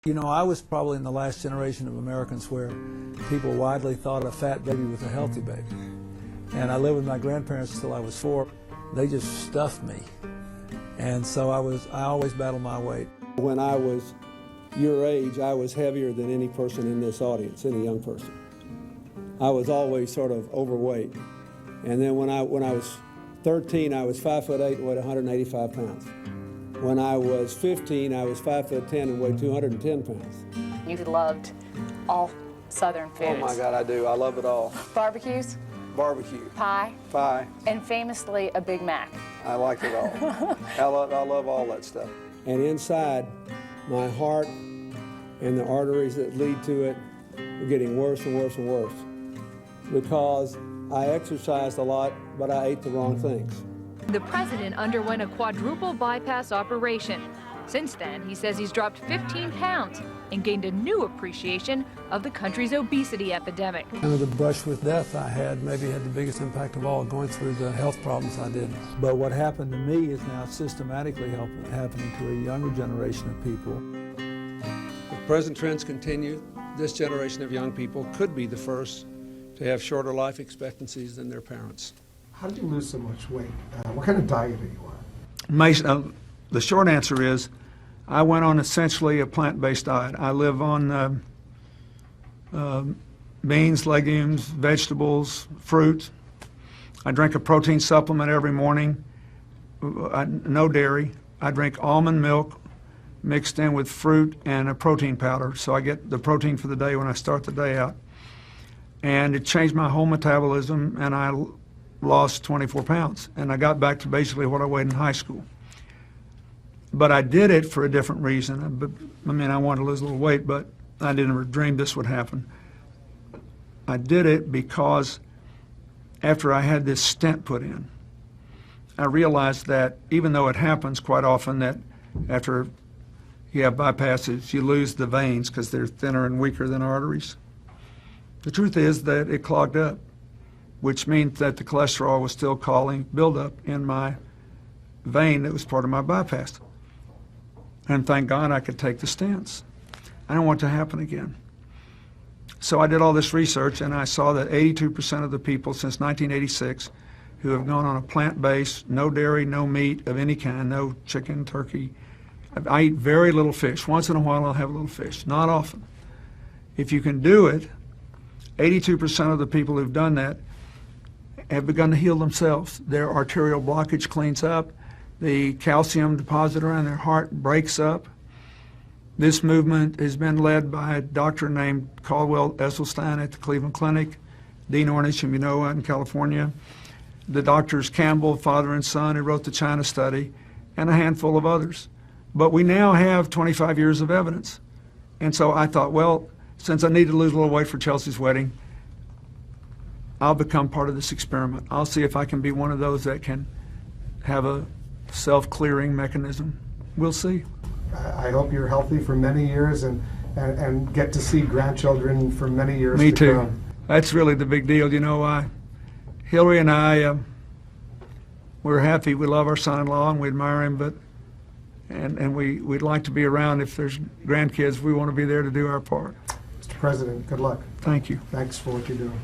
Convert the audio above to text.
You know, I was probably in the last generation of Americans where people widely thought a fat baby was a healthy baby. And I lived with my grandparents until I was 4. They just stuffed me. And so I always battled my weight. When I was your age, I was heavier than any person in this audience, any young person. I was always sort of overweight. And then when I was 13, I was 5'8" and weighed 185 pounds. When I was 15, I was 5'10" and weighed 210 pounds. You loved all Southern foods. Oh my God, I do. I love it all. Barbecues? Barbecue. Pie? Pie. And famously, a Big Mac. I like it all. I love all that stuff. And inside, my heart and the arteries that lead to it were getting worse and worse and worse because I exercised a lot, but I ate the wrong things. The president underwent a quadruple bypass operation. Since then, he says he's dropped 15 pounds and gained a new appreciation of the country's obesity epidemic. The brush with death I had maybe had the biggest impact of all, going through the health problems I did. But what happened to me is now systematically happening to a younger generation of people. If present trends continue, this generation of young people could be the first to have shorter life expectancies than their parents. How did you lose so much weight? What kind of diet are you on? The short answer is I went on essentially a plant-based diet. I live on beans, legumes, vegetables, fruit. I drink a protein supplement every morning, no dairy. I drink almond milk mixed in with fruit and a protein powder, so I get the protein for the day when I start the day out. And it changed my whole metabolism, and I lost 24 pounds, and I got back to basically what I weighed in high school. But I did it for a different reason. I mean, I wanted to lose a little weight, but I didn't ever dream this would happen. I did it because after I had this stent put in, I realized that even though it happens quite often that after you have bypasses, you lose the veins because they're thinner and weaker than arteries. The truth is that it clogged up, which means that the cholesterol was still causing buildup in my vein that was part of my bypass. And thank God I could take the stents. I don't want it to happen again. So I did all this research, and I saw that 82% of the people since 1986 who have gone on a plant-based, no dairy, no meat of any kind, no chicken, turkey. I eat very little fish. Once in a while I'll have a little fish, not often. If you can do it, 82% of the people who've done that have begun to heal themselves. Their arterial blockage cleans up. The calcium deposit around their heart breaks up. This movement has been led by a doctor named Caldwell, Esselstyn at the Cleveland Clinic, Dean Ornish, whom you know, out in California, the doctors Campbell, father and son, who wrote the China study, and a handful of others. But we now have 25 years of evidence. And so I thought, well, since I need to lose a little weight for Chelsea's wedding, I'll become part of this experiment. I'll see if I can be one of those that can have a self-clearing mechanism. We'll see. I hope you're healthy for many years and get to see grandchildren for many years Me to too. come. That's really the big deal. You know, Hillary and I, we're happy. We love our son-in-law and we admire him, but we'd like to be around. If there's grandkids, we want to be there to do our part. Mr. President, good luck. Thank you. Thanks for what you're doing.